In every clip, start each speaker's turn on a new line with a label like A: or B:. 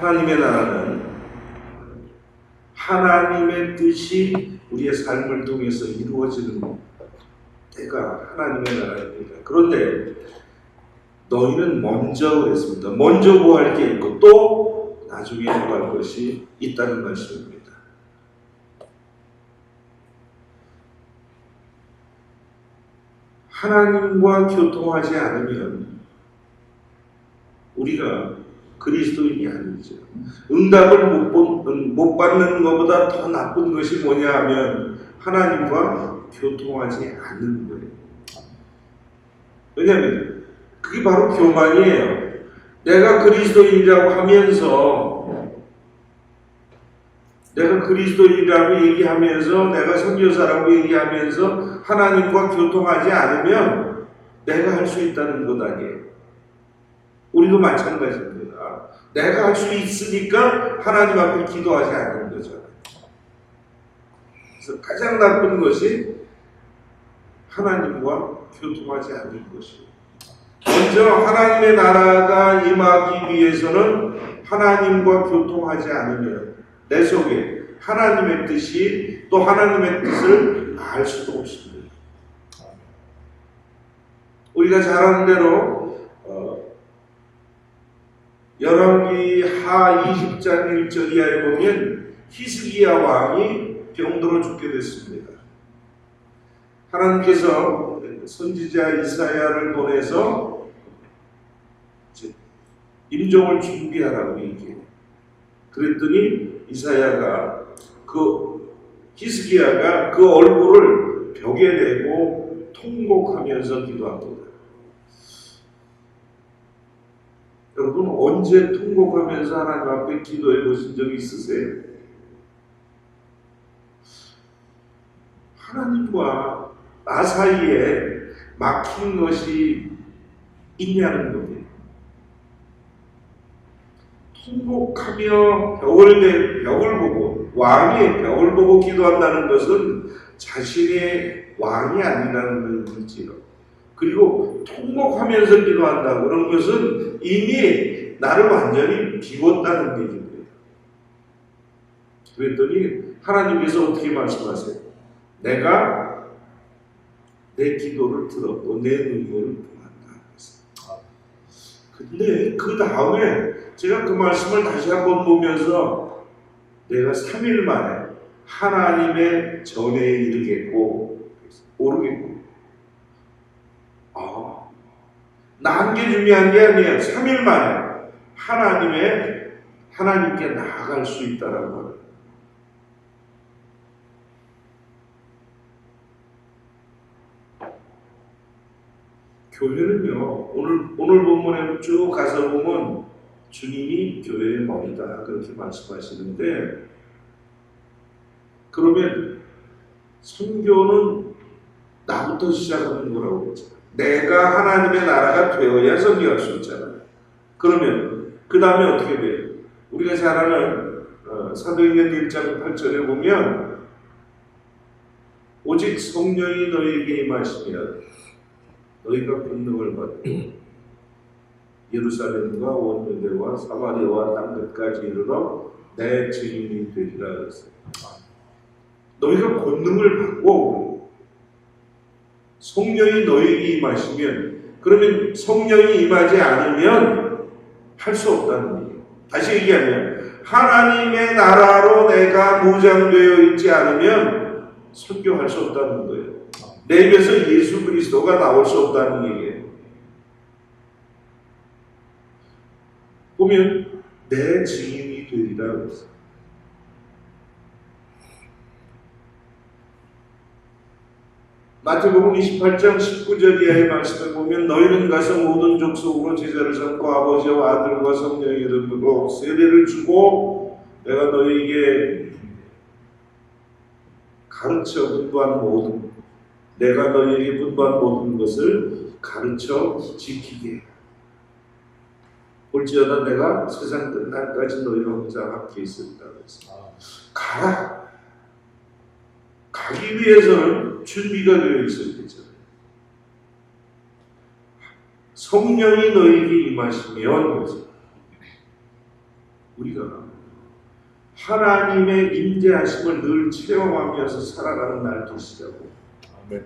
A: 하나님의 나라는 하나님의 뜻이 우리의 삶을 통해서 이루어지는 때가 하나님의 나라입니다. 그런데 너희는 먼저 그랬습니다. 먼저 구할 게 있고 또 나중에 구할 것이 있다는 말씀입니다. 하나님과 교통하지 않으면 우리가 그리스도인이 아니죠. 응답을 못 받는 것보다 더 나쁜 것이 뭐냐 하면 하나님과 교통하지 않는 거예요. 왜냐하면 그게 바로 교만이에요. 내가 그리스도인이라고 하면서 내가 그리스도인이라고 얘기하면서 내가 선교사라고 얘기하면서 하나님과 교통하지 않으면 내가 할 수 있다는 것 아니에요. 우리도 마찬가지입니다. 내가 할 수 있으니까 하나님 앞에 기도하지 않는 거죠. 그래서 가장 나쁜 것이 하나님과 교통하지 않는 것이에요. 먼저 하나님의 나라가 임하기 위해서는 하나님과 교통하지 않으면 내 속에 하나님의 뜻이 또 하나님의 뜻을 알 수도 없습니다. 우리가 잘 아는 대로 열왕기 하 20장 1절 이하에 보면 히스기야 왕이 병들어 죽게 됐습니다. 하나님께서 선지자 이사야를 보내서 임종을 준비하라고 얘기해요. 그랬더니 이사야가 히스기야가 그 얼굴을 벽에 대고 통곡하면서 기도합니다. 여러분 언제 통곡하면서 하나님 앞에 기도해 보신 적이 있으세요? 하나님과 나 사이에 막힌 것이 있냐는 겁니다. 통곡하며 벽을 보고 왕의 벽을 보고 기도한다는 것은 자신의 왕이 아니라는 의미지요. 그리고 통곡하면서 기도한다 그런 것은 이미 나를 완전히 비웠다는 얘기입니다. 그랬더니 하나님께서 어떻게 말씀하세요? 내가 내 기도를 들었고 내 눈물을 보았다. 근데 그 다음에 제가 그 말씀을 다시 한번 보면서 내가 3일 만에 하나님의 전에 이르겠고 오르겠고 나한 게 중요한 게 아니에요. 3일 만에 하나님께 나아갈 수 있다라고 하는. 교회는요, 오늘 본문에 쭉 가서 보면 주님이 교회의 머리다 그렇게 말씀하시는데, 그러면 선교는 나부터 시작하는 거라고 그러죠. 내가 하나님의 나라가 되어야 선교할 수 있잖아요. 그러면 그 다음에 어떻게 돼요? 우리가 잘 아는 사도행전 1장 8절에 보면 오직 성령이 너희에게 임하시면 너희가 권능을 받고 예루살렘과 온 유대와 사마리아와 땅 끝까지 이르러 내 증인이 되리라 그랬어요. 너희가 권능을 받고 성령이 너희에게 임하시면, 그러면 성령이 임하지 않으면 할 수 없다는 얘기예요. 다시 얘기하면 하나님의 나라로 내가 무장되어 있지 않으면 선교할 수 없다는 거예요. 내 입에서 예수 그리스도가 나올 수 없다는 얘기예요. 보면 내 증인이 되리라 그랬어요. 마태복음 28장 19절 이하의 말씀을 보면 너희는 가서 모든 족속으로 제자를 삼고 아버지와 아들과 성령의 이름으로 세례를 주고 내가 너희에게 가르쳐 분부한 내가 너희에게 분부한 모든 것을 가르쳐 지키게. 볼지어다 내가 세상 끝날까지 너희와 항상 함께 있으리라 그랬습니다. 가라. 가기 위해서는 준비가 되어 있어야 되잖아요. 성령이 너희에게 임하시면 우리가 하나님의 임재하심을 늘 체험하면서 살아가는 날 되시자고.
B: 아멘.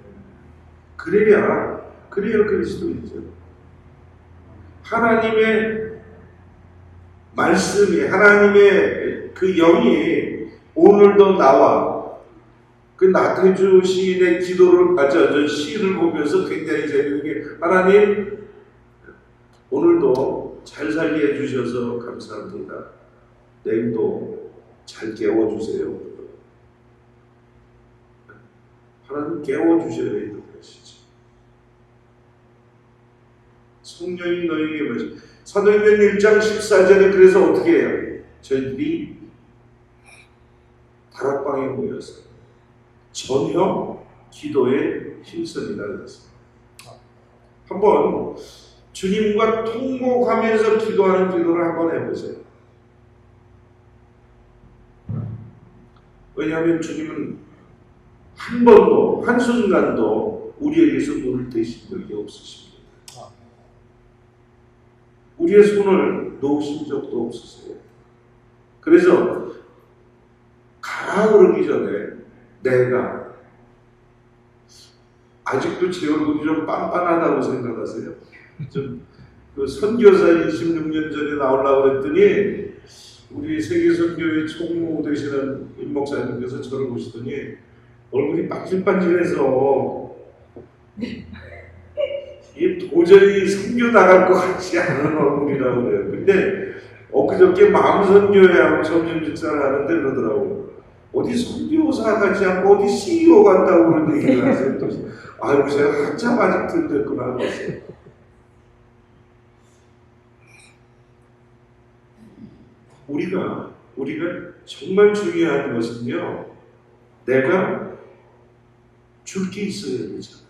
A: 그래야 그리스도이죠. 하나님의 말씀이, 하나님의 그 영이 오늘도 나와 그 나태주 시인의 기도를, 시를 보면서 굉장히 재밌는 게, 하나님 오늘도 잘 살게 해주셔서 감사합니다. 내일도 잘 깨워주세요. 하나님 깨워주셔야 되는 것이죠. 성령이 너에게 뭐지? 사도행전 1장 14절에 그래서 어떻게 해요? 저희들이 다락방에 모여서 전혀 기도에 힘쓰리라 그랬습니다. 한번 주님과 통곡하면서 기도하는 기도를 한번 해보세요. 왜냐하면 주님은 한 번도, 한순간도 우리에게서 눈을 떼신 적이 없으십니다. 우리의 손을 놓으신 적도 없으세요. 그래서 가라 그러기 전에 내가 아직도 제 얼굴이 좀 빤빤하다고 생각하세요? 그 선교사 26년 전에 나오려고 그랬더니 우리 세계선교회 총무 되시는 임 목사님께서 저를 보시더니 얼굴이 반질반질해서 이 도저히 선교 나갈 것 같지 않은 얼굴이라고 그래요. 근데 엊그저께 마음선교회하고 점심 식사를 하는데 그러더라고요. 어디 선교사 같지 않고 어디 CEO 같다고 그런 얘기를 하세요. 아이고 제가 한참 아직 덜 됐구나 그랬어요. 우리가 정말 중요한 것은요, 내가 줄 게 있어야 되잖아.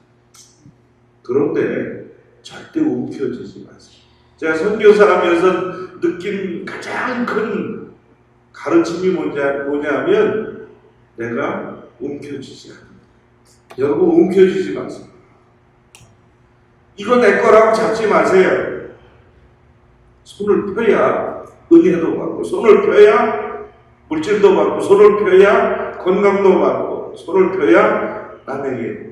A: 그런데 절대 움켜쥐지 마세요. 제가 선교사하면서 느낀 가장 큰 가르침이 뭐냐면 내가 움켜쥐지 않는다. 여러분 움켜쥐지 마세요. 이거 내 거라고 잡지 마세요. 손을 펴야 은혜도 받고, 손을 펴야 물질도 받고, 손을 펴야 건강도 받고, 손을 펴야 남에게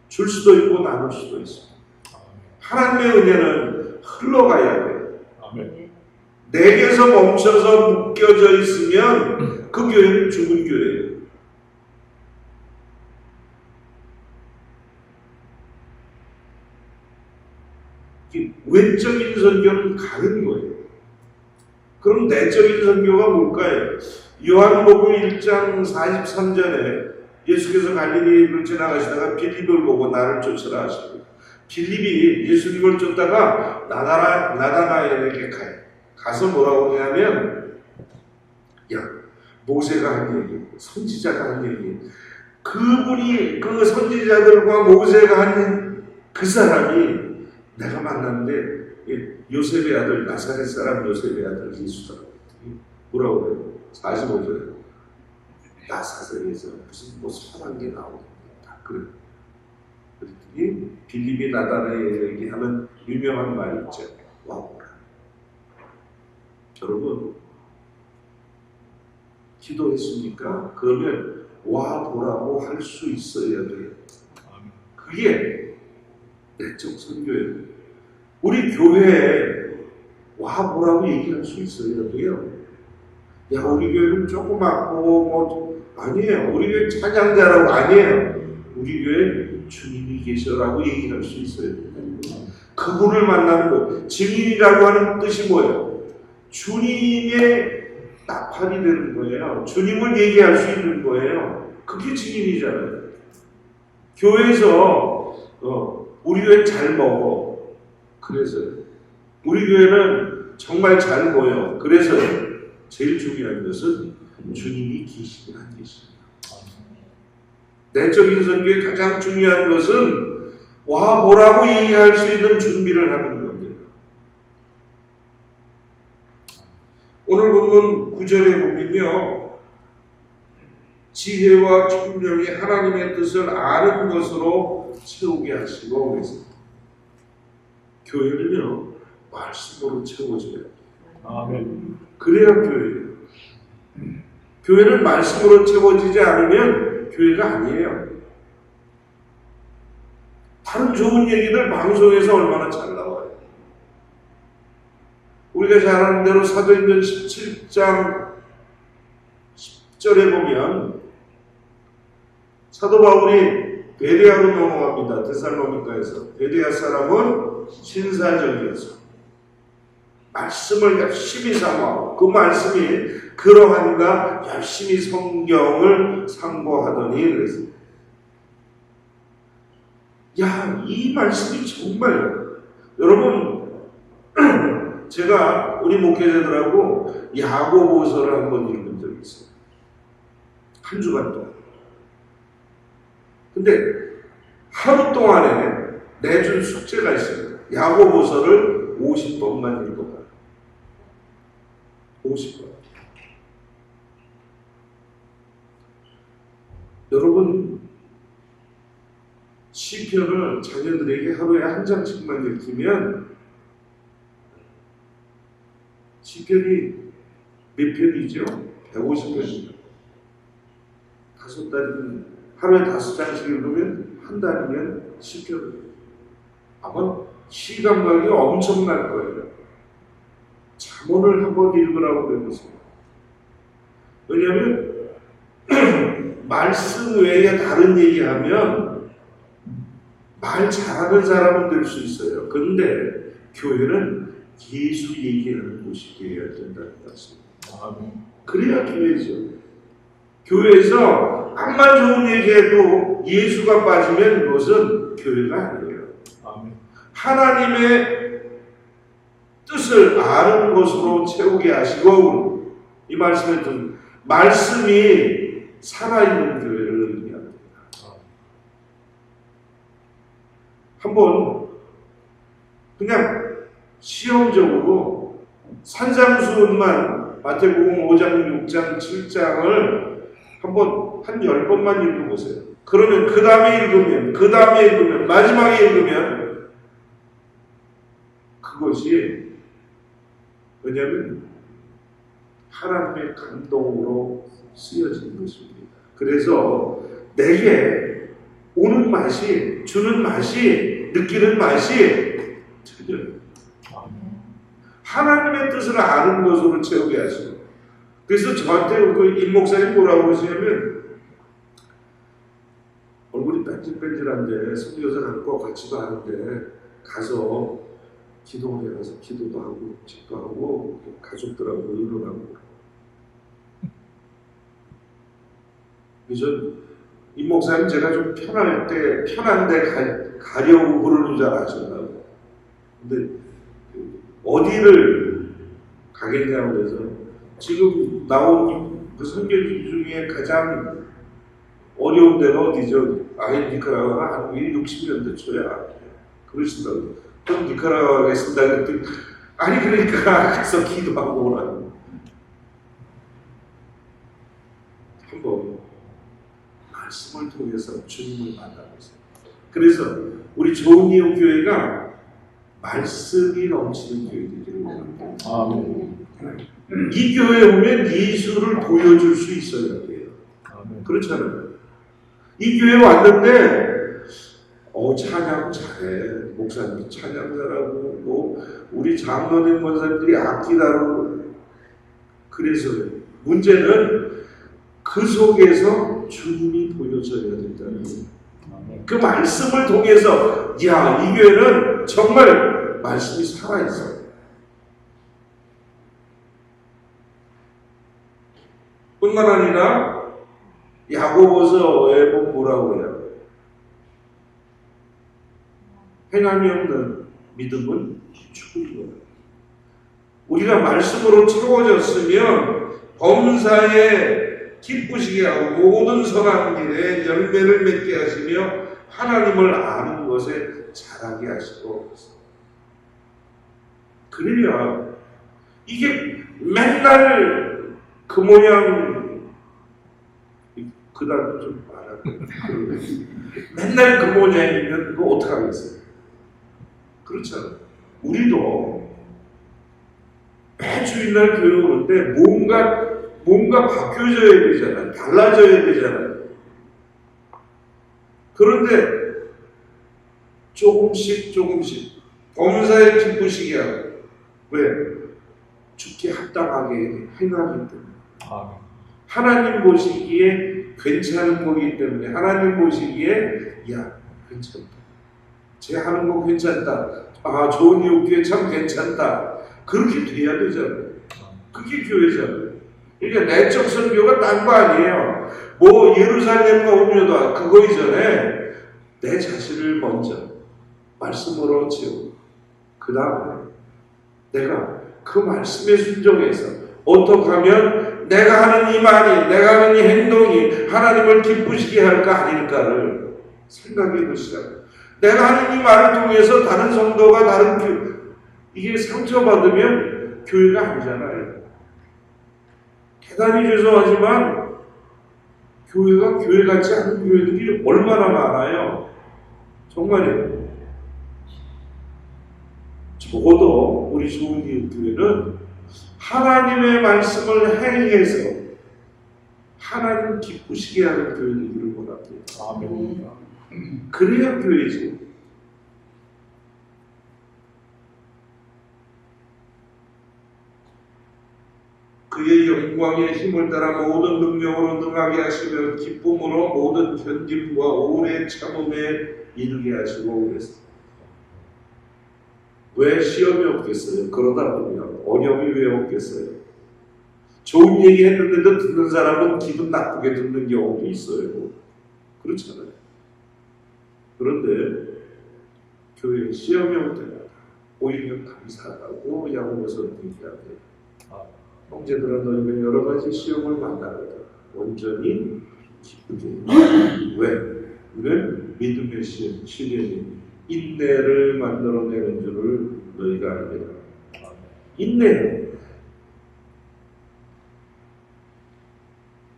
A: 줄 수도 있고 나눌 수도 있습니다. 하나님의 은혜는 흘러가야 돼요.
B: 아멘.
A: 내게서 멈춰서 묶여져 있으면 그 교회는 죽은 교회예요. 외적인 선교는 가는 거예요. 그럼 내적인 선교가 뭘까요? 요한복음 1장 43절에 예수께서 갈릴리를 지나가시다가 빌립을 보고 나를 쫓으라 하시고, 빌립이 예수님을 쫓다가 나다나엘에게 가요. 가서 뭐라고 하냐면, 야, 모세가 한 얘기, 선지자가 한 얘기, 그분이 그 선지자들과 모세가 한 그 사람이 내가 만났는데 요셉의 아들, 나사렛 사람 요셉의 아들 예수다. 뭐라고 그래요? 45절에 나사렛에서 무슨 뭐 선한 게 나오는데 다 그래. 그랬더니 빌립이 나다나엘에게 하는 유명한 말이 있죠. 와보라. 여러분 기도했습니까? 그러면 와보라고 할 수 있어야 돼요. 그게 내적 선교예요. 우리 교회에 와보라고 얘기할 수 있어야 돼요. 야, 우리 교회는 조그맣고 뭐 아니에요. 우리 교회 찬양자라고 아니에요. 우리 교회 주님이 계셔라고 얘기할 수 있어야 돼요. 그분을 만나는 거. 증인이라고 하는 뜻이 뭐예요? 주님의 나팔이 되는 거예요. 주님을 얘기할 수 있는 거예요. 그게 증인이잖아요. 교회에서 우리 교회 잘 먹어. 그래서 우리 교회는 정말 잘 보여. 그래서 제일 중요한 것은 주님이 계시냐 안 계시냐. 내적인 선교의 가장 중요한 것은 와보라고 얘기할 수 있는 준비를 하는 겁니다. 오늘 본문 9절에 보면요, 지혜와 총명이 하나님의 뜻을 아는 것으로 채우게 하시고 그랬습니다. 교회는요 말씀으로 채워져요.
B: 아멘.
A: 그래야 교회예요. 교회는 말씀으로 채워지지 않으면 교회가 아니에요. 다른 좋은 얘기들 방송에서 얼마나 잘 나와요. 우리가 잘 아는 대로 사도행전 17장 10절에 보면 사도 바울이 베레아로 넘어갑니다. 데살로니가에서. 베레아 사람은 신사적이어서 말씀을 열심히 삼아 그 말씀이 그러한가 열심히 성경을 상고하더니 그랬어요. 야, 이 말씀이 정말 여러분 제가 우리 목회자들하고 야고보서를 한번 읽은 적이 있어요. 한 주간 동안. 근데 하루 동안에 내준 숙제가 있습니다. 야고보서를 50번만 읽어봐요. 50번. 여러분 시편을 자녀들에게 하루에 한 장씩만 읽히면 시편이 몇 편이죠? 150편이죠. 5달이면 하루에 5장씩 읽으면 한 달이면 시편을 아마 시간 가기 엄청날 거예요. 잠언을 한번 읽으라고 그래보세요. 왜냐하면 말씀 외에 다른 얘기하면 말 잘하는 사람은 될 수 있어요. 그런데 교회는 예수 얘기하는 곳이 되어야 된다는 말씀입니다. 그래야 교회죠. 교회에서 암만 좋은 얘기해도 예수가 빠지면 그것은 교회가 아니에요. 하나님의 뜻을 아는 것으로 채우게 하시고 이 말씀에 든 말씀이 살아있는 교회를 의미합니다. 한번 그냥 시험적으로 산상수훈만 마태복음 5장, 6장, 7장을 한번 한 10번만 읽어보세요. 그러면 그 다음에 읽으면 마지막에 읽으면 그것이 왜냐하면 하나님의 감동으로 쓰여진 것입니다. 그래서 내게 오는 맛이, 주는 맛이, 느끼는 맛이 틀려요. 하나님의 뜻을 아는 것으로 채우게 하시고. 그래서 저한테 그 임 목사님 뭐라고 그러시냐면 얼굴이 뺀질뺀질한데 선교사 갖고 같이도 하는데 가서 기도원에 가서 기도도 하고 집도 하고 가족들하고 의논하고. 그래서 임 목사님 제가 좀 편한데 가려고 그러는 줄 아시나요? 근데 어디를 가겠냐고 해서 지금 나온 그 선교지 중에 가장 어려운 데가 어디죠? 니카라과가 한국이 60년대 초야. 그러시더라고요. 그럼 니카라과 가겠습니다. 그랬더니 아니 그러니까 가서 기도하고 오라고. 한번 말씀을 통해서 주님을 만나보세요. 그래서 우리 좋은 이웃 교회가 말씀이 넘치는 교회들이 원합니다. 이 교회에 오면 예수를 보여줄 수 있어야 돼요. 그렇잖아요. 이 교회에 왔는데 찬양 잘해. 목사님 찬양 잘하고 뭐 우리 장로님 권사님들이 악기 다루고. 그래서 문제는 그 속에서 주님이 보여져야 된다는 거예요. 그 말씀을 통해서 이 교회는 정말 말씀이 살아있어요. 뿐만 아니라 야고보서에 보면 뭐라고 해요? 행함이 없는 믿음은 죽은 거예요. 우리가 말씀으로 채워졌으면 범사에 기쁘시게 하고 모든 선한 일에 열매를 맺게 하시며 하나님을 아는 것에 자라게 하시고. 그래야 이게 맨날 그 모양 그 단어 좀 말할게요. 맨날 그 모양이면 그거 어떡하겠어요? 그렇잖아요. 우리도 매 주일날 교회 오는데 뭔가 바뀌어져야 되잖아요. 달라져야 되잖아요. 그런데 조금씩 범사에 기쁘시게 하고, 왜? 죽게 합당하게 행하기 때문에. 하나님 보시기에 괜찮은 거기 때문에, 하나님 보시기에 야 괜찮다, 쟤 하는 거 괜찮다, 아 좋은 이웃교회 참 괜찮다, 그렇게 돼야 되잖아요. 그게 교회잖아요. 그러니까 내적 선교가 딴 거 아니에요. 뭐 예루살렘과 온유다 그거 이전에 내 자신을 먼저 말씀으로 채우고, 그 다음에 내가 그 말씀에 순종해서 어떻게 하면 내가 하는 이 말이, 내가 하는 이 행동이 하나님을 기쁘시게 할까 아닐까를 생각해 보시라. 내가 하는 이 말을 통해서 다른 성도가 다른 이게 상처받으면 교회가 아니잖아요. 대단히 죄송하지만 교회가 교회 같지 않은 교회들이 얼마나 많아요. 정말이에요. 적어도 우리 좋은 이웃 교회는 하나님의 말씀을 행해서 하나님 기쁘시게 하는 교회들을 원합니다.
B: 아멘.
A: 그래야 교회지. 그의 영광의 힘을 따라 모든 능력으로 능하게 하시며 기쁨으로 모든 견딤과 오래 참음에 이르게 하시고 그랬습니다. 왜 시험이 없겠어요? 그러다 보면 어려움이 왜 없겠어요? 좋은 얘기 했는데도 듣는 사람은 기분 나쁘게 듣는 경우도 있어요. 그렇잖아요. 그런데 교회에 시험이 올 때마다 오히려 감사하고 야고보서는 얘기하는데, 형제들아 너희가 여러 가지 시험을 만나거든 온전히 기쁘게 해. 왜? 우리는 믿음의 시련이 인내를 만들어내는 줄을 너희가 알리라. 인내는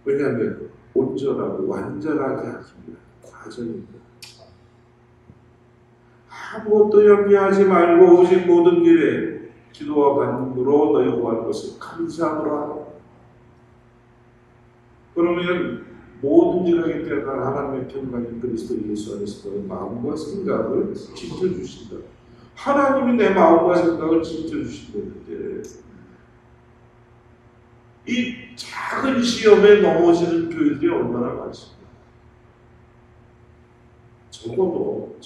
A: 왜냐하면 온전하고 완전하게 하십니다. 과정입니다. 아무것도 염려하지 말고 오직 모든 일에 기도와 간구로 너희 구할 것을 감사함으로 하라. 그러면 모든 일하기 때문에 하나님의 평강인 그리스도 예수 안에서 너의 마음과 생각을 지켜주신다. 하나님이 내 마음과 생각을 지켜주신다는데 이 작은 시험에 넘어지는 교회들이 얼마나 많습니까? 적어도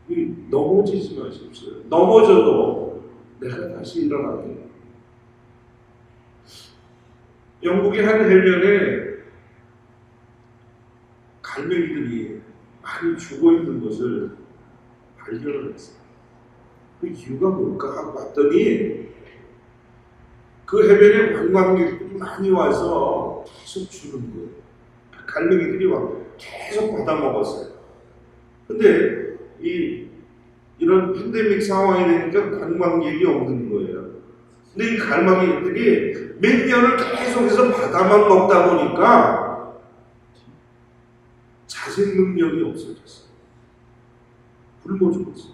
A: 우리 넘어지지 마십시오. 넘어져도 내가 다시 일어나게. 영국의 한 해변에 갈매기들이 많이 죽어 있는 것을 발견을 했어요. 그 이유가 뭘까 하고 봤더니 그 해변에 관광객들이 많이 와서 계속 죽는 거예요. 갈매기들이 계속 받아먹었어요. 근데 이런 팬데믹 상황이 되니까 관광객이 없는 거예요. 근데 이 갈매기들이 몇 년을 계속해서 바다만 먹다 보니까 자생 능력이 없어졌어요. 굶어 죽었어요.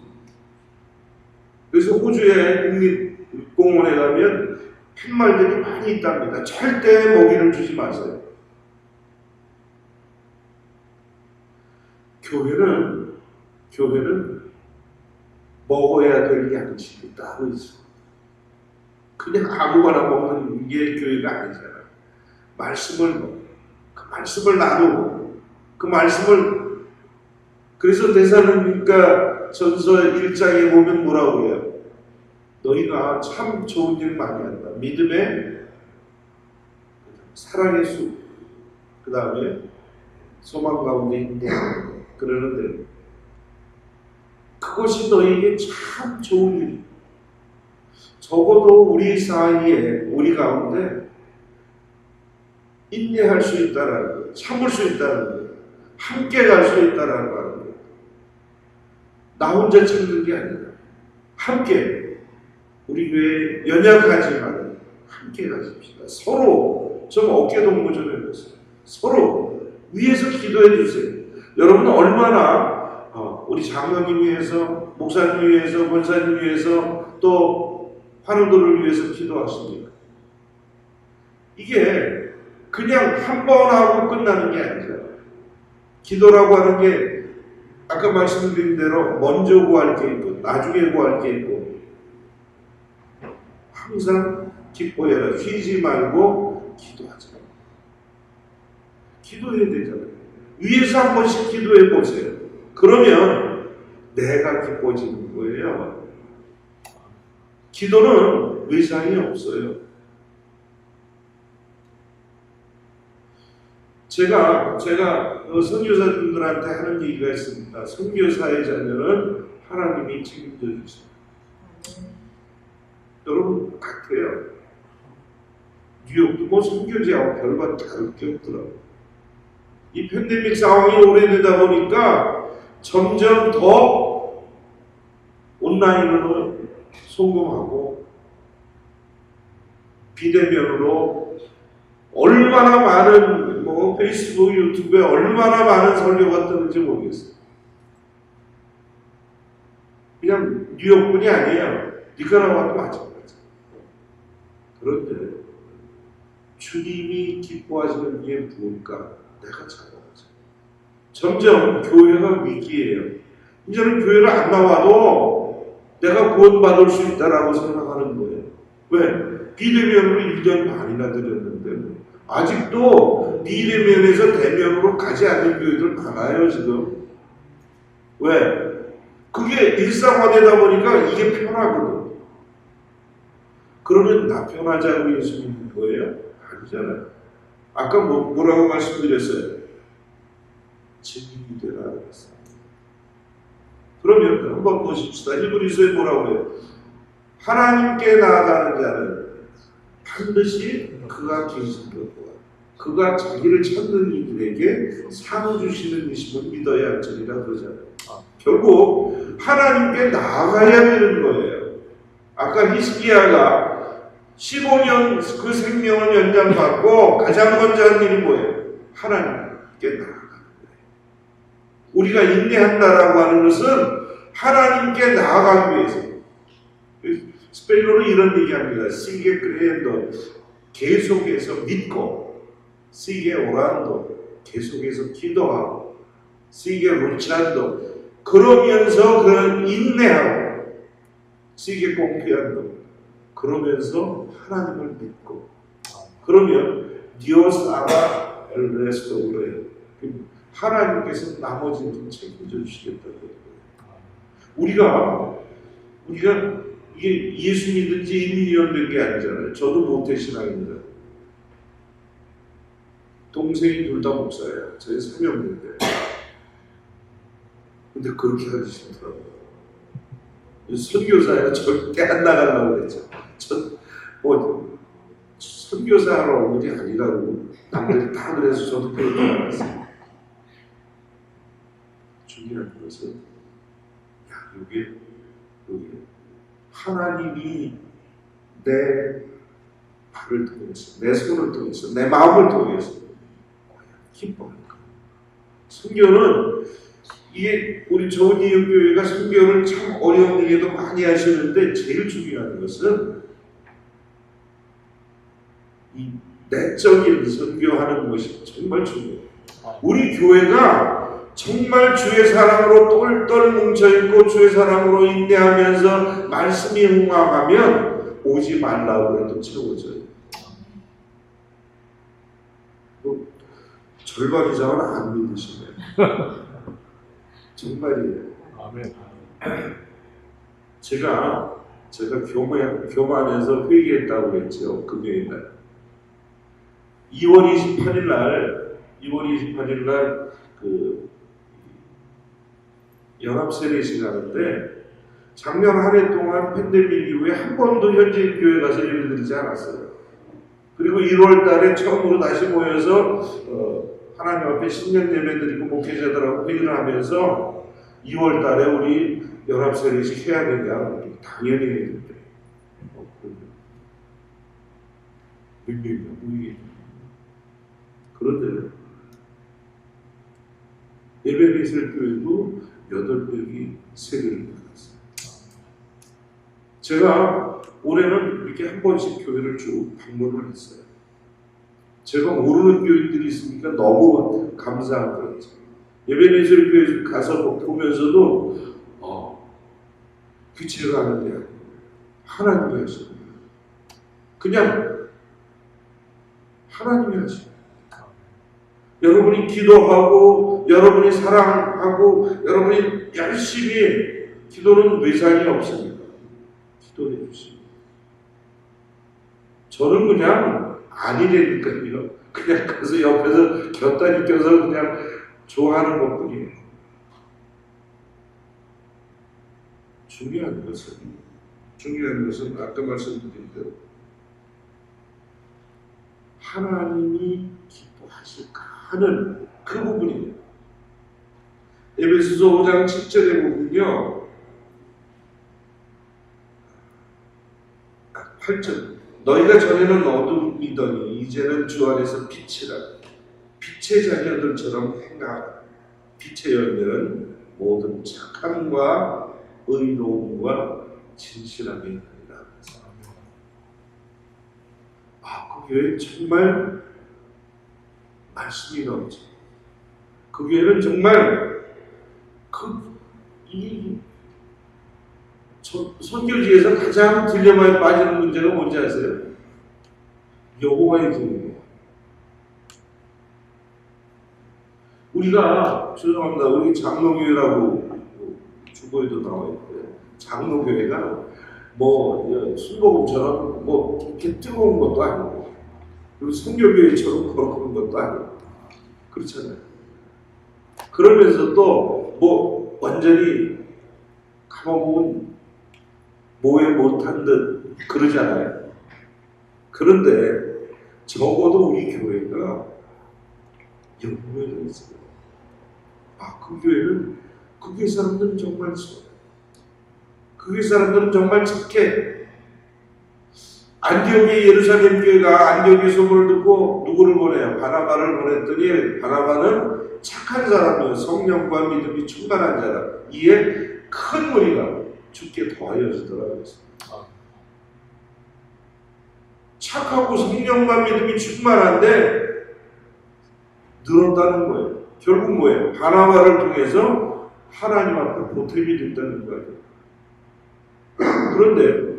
A: 그래서 호주의 국립공원에 가면 팻말들이 많이 있답니다. 절대 먹이를 주지 마세요. 교회는 먹어야 될 양식이 따로 있어요. 그냥 아무거나 먹는 게 교회가 아니잖아요. 그 말씀을 나누고, 그 말씀을, 그래서 데살로니가 전서 1장에 보면 뭐라고 해요? 너희가 참 좋은 일 많이 한다. 믿음의 사랑의 수, 그 다음에 소망 가운데 있네. 그러는데 그것이 너희에게 참 좋은 일. 적어도 우리 사이에, 우리 가운데 인내할 수 있다라는 거예요. 참을 수 있다는 거예요. 함께 갈 수 있다라는 거예요. 나 혼자 참는 게 아니라 함께, 우리 교회 연약하지만 함께 가십시다. 서로 좀 어깨 동무 좀 해보세요. 서로 위에서 기도해 주세요. 여러분 얼마나 우리 장로님 위해서, 목사님 위해서, 권사님 위해서, 또 환우들을 위해서 기도하십니까? 이게 그냥 한 번 하고 끝나는 게 아니잖아요. 기도라고 하는 게 아까 말씀드린 대로 먼저 구할 게 있고 나중에 구할 게 있고 항상 기뻐해라. 쉬지 말고 기도하자. 기도해야 되잖아요. 위에서 한 번씩 기도해 보세요. 그러면 내가 기뻐지는 거예요. 기도는 의상이 없어요. 제가 선교사님들한테 하는 얘기가 있습니다. 선교사의 자녀는 하나님이 책임져 주십니다. 여러분 같아요. 뉴욕도 뭐 선교지하고 별반 다를 게 없더라고요. 이 팬데믹 상황이 오래되다 보니까 점점 더 온라인으로 송금하고 비대면으로 얼마나 많은 뭐 페이스북, 유튜브에 얼마나 많은 설교가 뜨는지 모르겠어요. 그냥 뉴욕뿐이 아니에요. 니카라과도 마찬가지. 그런데 주님이 기뻐하시는 게 무엇일까? 내가 찾아가죠. 점점 교회가 위기예요. 이제는 교회를 안 나와도 내가 구원받을 수 있다라고 생각하는 거예요. 왜? 비대면으로 1년 반이나 드렸는데 아직도 비대면에서 대면으로 가지 않는 교회들 많아요 지금. 왜? 그게 일상화되다 보니까 이게 편하거든. 그러면 나 편하자고 예수 믿는 거예요? 아니잖아요. 아까 뭐라고 말씀드렸어요? 증인이 되라 그랬어요. 그러면 한번 보십시다. 히브리서에 뭐라고 해요? 하나님께 나아가는 자는 반드시 그가 계신 것과 그가 자기를 찾는 이들에게 상을 주시는 이심을 믿어야 할지니라 그러잖아요. 결국 하나님께 나아가야 되는 거예요. 아까 히스기야가 15년 그 생명을 연장받고 가장 먼저 한 일이 뭐예요? 하나님께 나아가는 거예요. 우리가 인내한다라고 하는 것은 하나님께 나아가기 위해서. 스페인어로 이런 얘기합니다. sigue creyendo, 계속해서 믿고, sigue orando, 계속해서 기도하고, sigue luchando, 그러면서 그런 인내하고, sigue confiando, 그러면서 하나님을 믿고, 그러면 Dios hará el resto. 하나님께서 나머지는 책임져 주시겠다는 거예요. 우리가 이게 예수 믿은 지 1, 2년 된 게 아니잖아요. 저도 모태신앙입니다. 동생이 둘 다 목사예요. 저희 3명인데. 근데 그렇게 하시더라고요. 선교사야 절대 안 나가려고 그랬죠. 선교사로 온 일이 아니라고 남들이 다 그래서 저도 그렇게 알았어요. 중요한 것은 여기 하나님이 내 발을 통해서, 내 손을 통해서, 내 마음을 통해서 기뻐하니까. 선교는 이게 우리 좋은 이웃교회가 선교를 참 어려운 일에도 많이 하시는데 제일 중요한 것은 이 내적인 선교하는 것이 정말 중요해요. 우리 교회가 정말 주의 사랑으로 똘똘 뭉쳐있고 주의 사랑으로 인내하면서 말씀이 흥황하면 오지 말라고 해도 채워져요. 절반 이상은 안 믿으시네요. 정말이에요.
B: 아멘.
A: 제가 교만해서 회개했다고 했죠. 금요일 날. 2월 28일 날 그 연합세례식 하는데 작년 한 해 동안 팬데믹 이후에 한 번도 현지인 교회 가서 예배 드리지 않았어요. 그리고 1월 달에 처음으로 다시 모여서 하나님 앞에 신년 예배 드리고 목회자들하고 회의를 하면서 2월 달에 우리 연합세례식 해야 되냐? 당연히 해야 된대. 몇 명이야? 모이게. 그런데 예배리셀 교회도 8명이 세례를 받았어요. 제가 올해는 이렇게 한 번씩 교회를 쭉 방문을 했어요. 제가 모르는 교인들이 있으니까 너무 감사한 거죠. 예배드리는 교회 가서 보면서도 그 제가 하는 게 아니에요. 하나님이 하시는 거예요. 그냥 하나님이 하시는 거예요. 여러분이 기도하고 여러분이 사랑하고 여러분이 열심히 기도는 외상이 없습니다. 기도해 주십니다. 저는 그냥 아니라니까요. 그냥 가서 옆에서 곁다리 껴서 그냥 좋아하는 것뿐이에요. 중요한 것은 아까 말씀드린 대로 하나님이 기뻐하실까 하는 그 부분이에요. 에베소서 5장 7절에 보면요. 8절 너희가 전에는 어둠이더니 이제는 주 안에서 빛이라. 빛의 자녀들처럼 행하라. 빛의 열매는 모든 착함과 의로움과 진실함이 아니라. 그 교회 정말 말씀이 넘쳐. 그 교회는 정말 선교지에서 가장 딜레마에 빠지는 문제가 뭔지 아세요? 여호와의 교회예요. 우리가 죄송합니다. 우리 장로교회라고 주보에도 나와 있고요. 장로교회가 순복음처럼 이렇게 뜨거운 것도 아니고, 그리고 선교교회처럼 그런 것도 아니고, 그렇잖아요. 그러면서 또 완전히 가만보면 뭐에 못한 듯 그러잖아요. 그런데 적어도 우리 교회가 영향을 있어요. 그 교회는 그 교회 사람들은 정말 그 교회 사람들은 정말 착해. 안디옥의 예루살렘 교회가 안디옥의 소문을 듣고 누구를 보내요? 바나바를 보냈더니 바나바는 착한 사람이요 성령과 믿음이 충만한 자라. 이에 큰 무리가 죽게 더하여지더라고요. 착하고 성령과 믿음이 충만한데 늘었다는 거예요. 결국 뭐예요? 바나바를 통해서 하나님 앞에 보탬이 됐다는 거예요. 그런데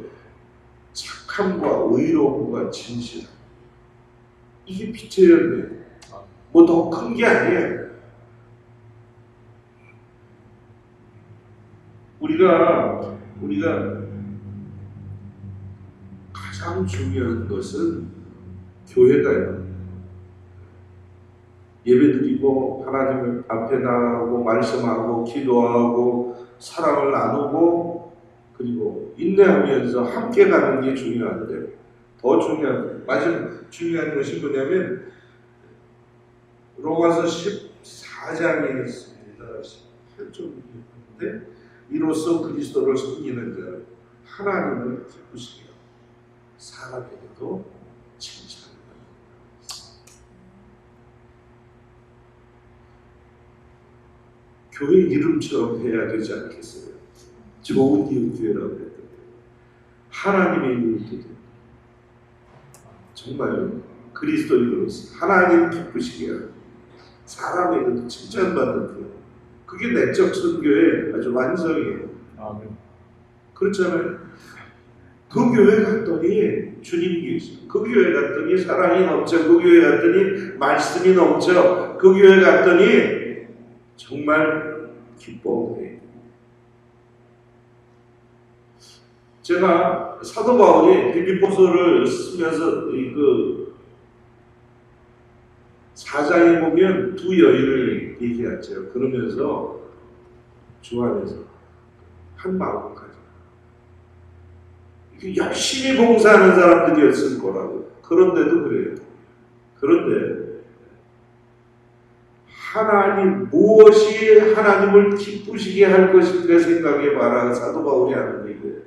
A: 착함과 의로움과 진실함, 이게 빛의 열매. 더 큰 게 아니에요. 우리가 가장 중요한 것은 교회가요. 예배드리고 하나님 앞에 나가고 말씀하고 기도하고 사랑을 나누고 그리고 인내하면서 함께 가는 게 중요한데, 더 중요한 것이 뭐냐면 로마서 14장에 있습니다. 18절인데 이로써 그리스도를 섬기는 자 하나님을 기쁘시게 하고 사람에게도 칭찬을 받는다. 교회 이름처럼 해야 되지 않겠어요? 좋은 이웃교회라고 했는데 하나님의 이웃교회, 정말 그리스도인으로서 하나님 기쁘시게 하고 사람에게도 칭찬받는 교회, 그게 내적 선교의 아주 완성이에요. 아멘. 그렇잖아요. 그 교회 갔더니 주님이 계시고, 그 교회 갔더니 사랑이 넘쳐, 그 교회 갔더니 말씀이 넘쳐, 그 교회 갔더니 정말 기뻐해. 제가 사도 바울이 빌립보서를 쓰면서 그 4장에 보면 두 여인을 얘기하죠. 그러면서 주 안에서 한 마음을 가져. 열심히 봉사하는 사람들이었을 거라고. 그런데도 그래요. 그런데 무엇이 하나님을 기쁘시게 할 것인가 생각해봐라. 사도 바울이 하는 얘기예요.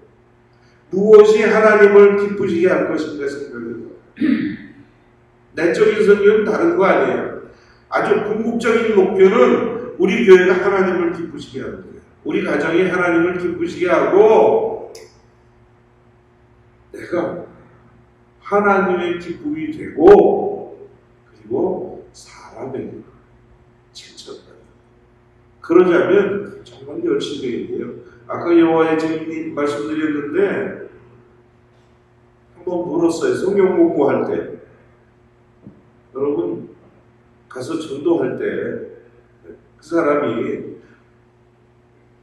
A: 무엇이 하나님을 기쁘시게 할 것인가 생각해봐라. 내적인 성경은 다른 거 아니에요. 아주 궁극적인 목표는 우리 교회가 하나님을 기쁘시게 하는 거예요. 우리 가정이 하나님을 기쁘시게 하고 내가 하나님의 기쁨이 되고 그리고 사람에게 칭찬받는. 그러자면 정말 열심히 해야 돼요. 아까 여호와의 증인 말씀드렸는데 한번 물었어요. 성경 공부할 때 여러분 가서 전도할 때 그 사람이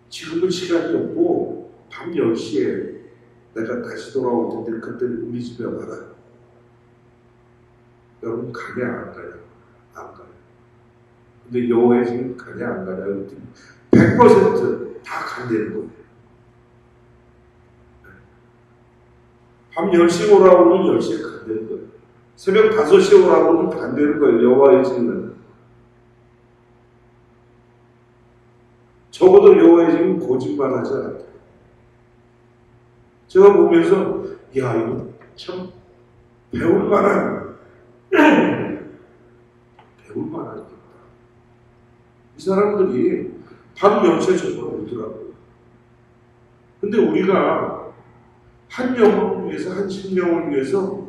A: 지금은 시간이 없고 밤 10시에 내가 다시 돌아올 텐데 그때 우리 집에 와라. 여러분 가냐 안 가냐? 안 가요. 근데 여호와의 증인 가냐 안 가냐? 그랬더니 100%다 간다는 거예요. 밤 10시 오라고 하면 10시에 간다는 거예요. 새벽 5시에 오라고 하면 간다는 거예요. 여호와의 증인은. 적어도 여호와의 증인 거짓말하지 않았다. 제가 보면서 야 이거 참 배울 만한 겠다. 이 사람들이 밤 10시에 정말 오더라고요. 근데 우리가 한 영혼을 위해서, 한 심령을 위해서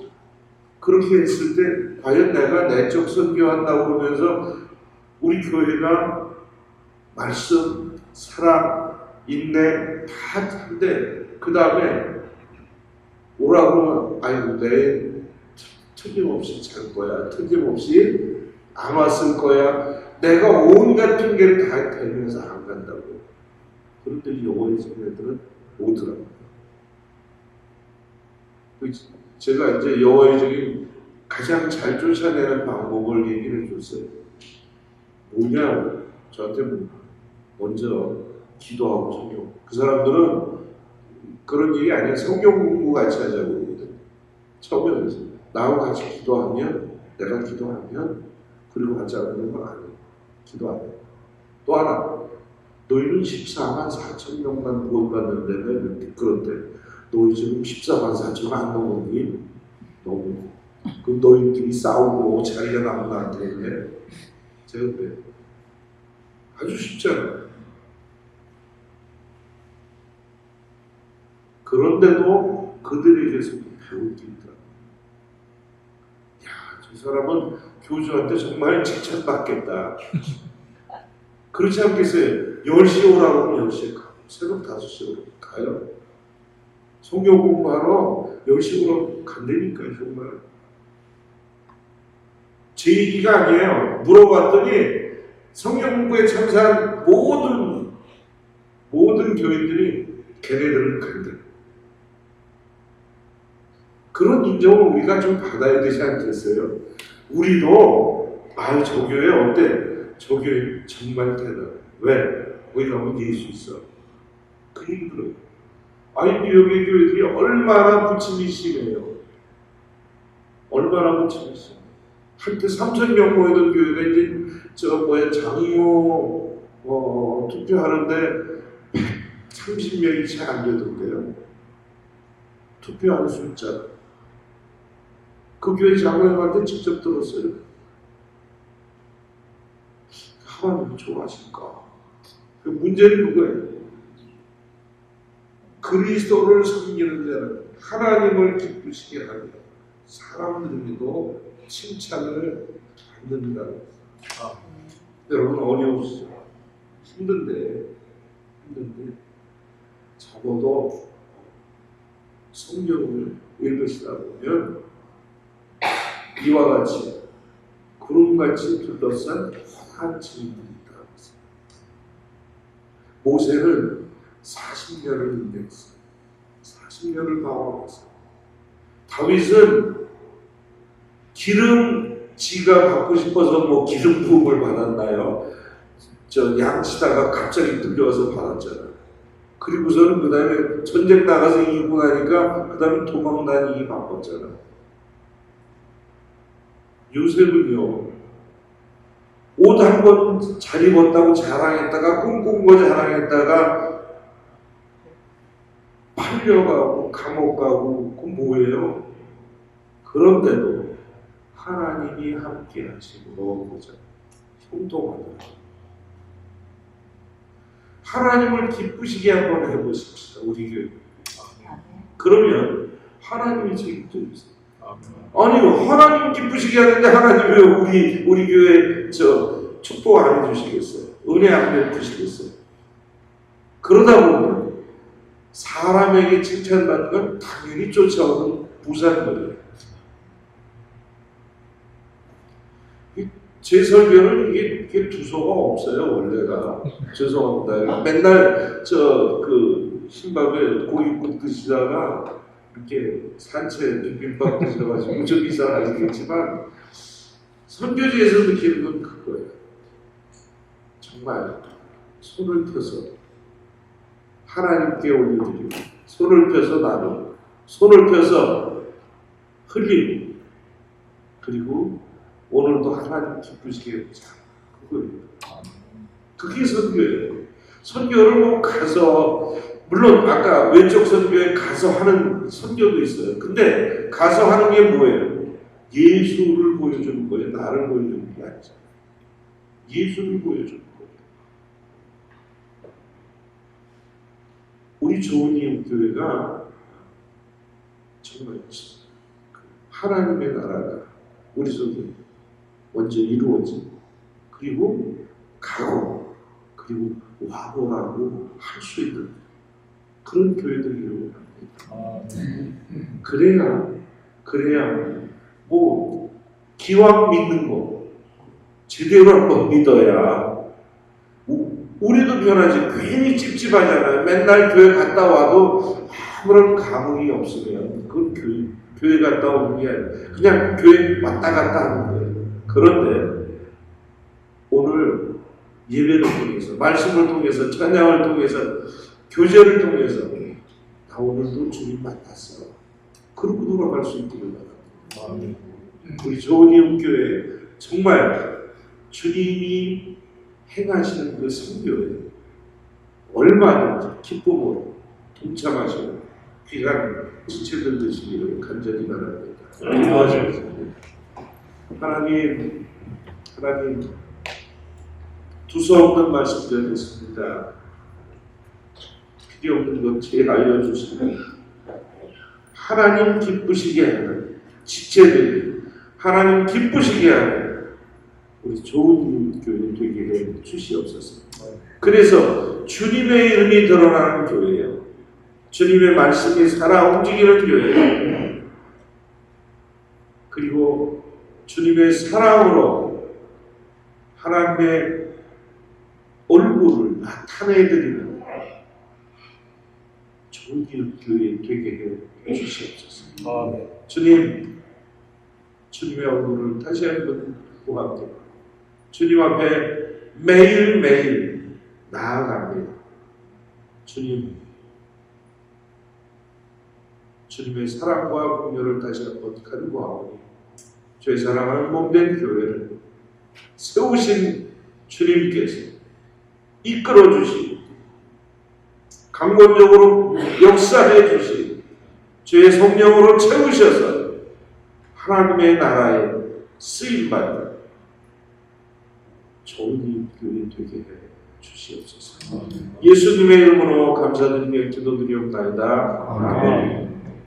A: 그렇게 했을 때 과연 내가 내적 선교한다고 그러면서 우리 교회가 말씀, 사랑, 인내 다 한데 그 다음에 오라고 하면 아이고 내 틀림없이 잘 거야. 틀림없이 안 왔을 거야. 내가 온갖 핑계를 다 대면서 안 간다고. 그런데 여호와의 증인들은 오더라고요. 제가 이제 여호와의 증인 가장 잘 쫓아내는 방법을 얘기를 해줬어요. 뭐냐고 저한테 먼저 기도하고 성경. 그 사람들은 그런 얘기 아니에요. 성경 공부 같이 하자고 그러거든. 처음에 나하고 같이 기도하면 내가 기도하면 그리고 같이 하는 건 아니에요. 기도 안 해. 또 하나 너희는 14만 4천 명만 구원받는데 이렇게 그런데 너희 지금 14만 4천 안 넘었니? 너무 그럼 너희들이 싸우고 자리가 남은 나한테 해. 제가 그래. 아주 쉽잖아요. 그런데도 그들에게서 배울 게 있다. 야, 저 사람은 교주한테 정말 칭찬받겠다. 그렇지 않겠어요? 10시에 오라고 하면 10시에 가고 새벽 5시에 오라고 가요. 성경 공부하러 10시에 오라고 간다니까요. 정말 제 얘기가 아니에요. 물어봤더니 성경 공부에 참여한 모든 교인들이 걔네들은 간다. 그런 인정을 우리가 좀 받아야 되지 않겠어요? 우리도 아유 저 교회 어때? 저 교회 정말 대단해. 왜? 거기 가면 예수 있어. 그 얘기 들어요. 아니 뉴욕의 교회들이 얼마나 부침이 심해요. 얼마나 부침이 심해요. 한때 3,000명 모이던 교회가 이제 장로 투표하는데 130명이 채 안 되던데요. 투표하는 숫자. 그 교회 장로님한테 직접 들었어요. 하나님 좋아하실까? 그 문제는 그거예요. 그리스도를 섬기는 자는 하나님을 기쁘시게 하며 사람들에게도 칭찬을 받는다. 여러분 어려우시죠? 힘든데 적어도 성경을 읽으시다 보면 이와 같이 구름같이 둘러싼 한 증인들이 있다. 모세는 40년을 인내했어요. 40년을 방황했어요. 다윗은 지가 받고 싶어서 기름 부음을 받았나요? 양치다가 갑자기 들려와서 받았잖아요. 그리고서는 그 다음에 전쟁 나가서 이기고 나니까 그 다음에 도망다니기 바빴잖아요. 요셉은요, 옷 한 번 잘 입었다고 자랑했다가 꽁꽁 거 자랑했다가 팔려가고 감옥 가고 그 뭐예요? 그런데도 하나님이 함께 하시고 넣은 거죠. 형통하더라. 하나님을 기쁘시게 한번 해보십시다. 우리 교회. 그러면 하나님이 책임져 주세요. 아니요, 하나님 기쁘시게 하는데 하나님 왜 우리 교회 축복 안 해주시겠어요? 은혜 안 베푸시겠어요? 그러다 보면 사람에게 칭찬받는 건 당연히 쫓아오는 부산거예요. 제 설교는 이게 두서가 없어요, 원래가. 죄송합니다. 맨날 신밥에 고기 굽드시다가 이렇게 산채 비빔밥 드셔가지고 무척 이상하시겠지만 선교지에서 느끼는 건 그거예요. 정말 손을 펴서 하나님께 올려드리고, 손을 펴서 나누고, 손을 펴서 흘리고, 그리고 오늘도 하나님 기쁘시게 해보자. 그거예요. 그게 선교예요. 선교를 뭐 가서, 물론 아까 왼쪽 선교에 가서 하는 선교도 있어요. 근데 가서 하는 게 뭐예요? 예수를 보여주는 거예요. 나를 보여주는 게 아니죠. 예수를 보여주는 거예요. 우리 좋은 이웃 교회가 정말 하나님의 나라가 우리 속에 먼저 이루어지고, 그리고 가고, 그리고 와보라고 할 수 있는 그런 교회들이 일어납니다. 그래야 뭐 기왕 믿는 거 제대로 한번 믿어야 우리도 변하지. 괜히 찝찝하잖아요. 맨날 교회 갔다 와도 아무런 감흥이 없으면 그건 교회 갔다 오는 게 아니라 그냥 교회 왔다 갔다 하는 거예요. 그런데 오늘 예배를 통해서, 말씀을 통해서, 찬양을 통해서, 교제를 통해서 나 오늘도 주님 만났어. 그러고 돌아갈 수 있기를 바랍니다. 우리 좋은 이웃 교회 정말 주님이 행하시는 그 선교에 얼마든지 기쁨으로 동참하시는 귀한 지체들 되시기를 간절히 바랍니다. 하나님 두서없는 말씀 드렸습니다. 필요 없는 것 제일 알려주시고 하나님 기쁘시게 하는 지체들이 하나님 기쁘시게 하는 우리 좋은 교회 되게 해 주시옵소서. 그래서 주님의 이름이 드러나는 교회예요. 주님의 말씀이 살아 움직이는 교회예요. 그리고 주님의 사랑으로 하나님의 얼굴을 나타내드리는 좋은 교회 되게 해 주시옵소서. 주님의 얼굴을 다시 한번 구합니다. 주님 앞에 매일매일 나아갑니다. 주님의 사랑과 공유를 다시 한번 간구하오니 저희 사랑하는 몸된 교회를 세우신 주님께서 이끌어 주시고 강권적으로 역사해 주시고 주의 성령으로 채우셔서 하나님의 나라에 쓰임받는 좋은 교회 되게 해 주시옵소서. 예수님의 이름으로 감사드리며 기도드리옵나이다. 아멘.